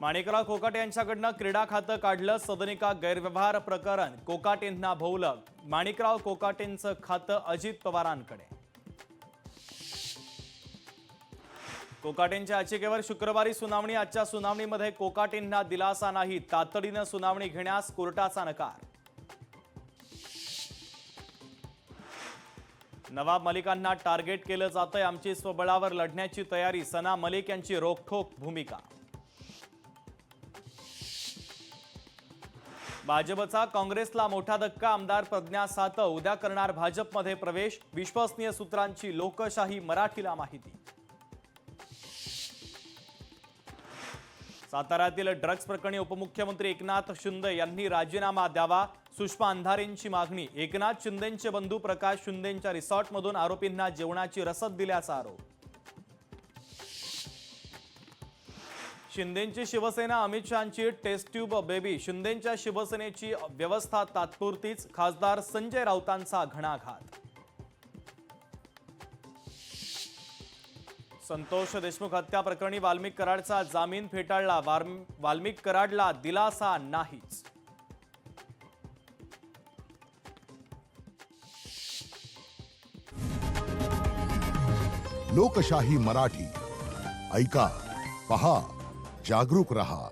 माणिकराव कोकाटे यांच्याकडनं क्रीडा खातं काढलं, सदनिका गैरव्यवहार प्रकरण कोकाटेंना भोवलं। माणिकराव कोकाटेंचं खातं अजित पवारांकडे। कोकाटेंच्या याचिकेवर शुक्रवारी सुनावणी। आजच्या सुनावणीमध्ये कोकाटेंना दिलासा नाही, तातडीनं सुनावणी घेण्यास कोर्टाचा नकार। नवाब मलिकांना टार्गेट केलं जातंय, आमची स्वबळावर लढण्याची तयारी, सना मलिक यांची रोखठोक भूमिका। भाजपचा काँग्रेसला मोठा धक्का, आमदार प्रज्ञा सातव उद्या करणार भाजपमध्ये प्रवेश, विश्वसनीय सूत्रांची लोकशाही मराठीला माहिती। साताऱ्यातील ड्रग्ज प्रकरणी उपमुख्यमंत्री एकनाथ शिंदे यांनी राजीनामा द्यावा, सुषमा अंधारेंची मागणी। एकनाथ शिंदेंचे बंधू प्रकाश शिंदेंच्या रिसॉर्टमधून आरोपींना जेवणाची रसद दिल्याचा आरोप। शिंदेंची शिवसेना, अमित शहांची टेस्ट ट्यूब बेबी, शिंदेंच्या शिवसेनेची व्यवस्था तात्पुरतीच, खासदार संजय राऊतांचा घणाघात। संतोष देशमुख हत्या प्रकरणी वाल्मिक कराडचा जामीन फेटाळला, वाल्मिक कराडला दिलासा नाहीच। लोकशाही मराठी ऐका, पहा, जागरूक रहा।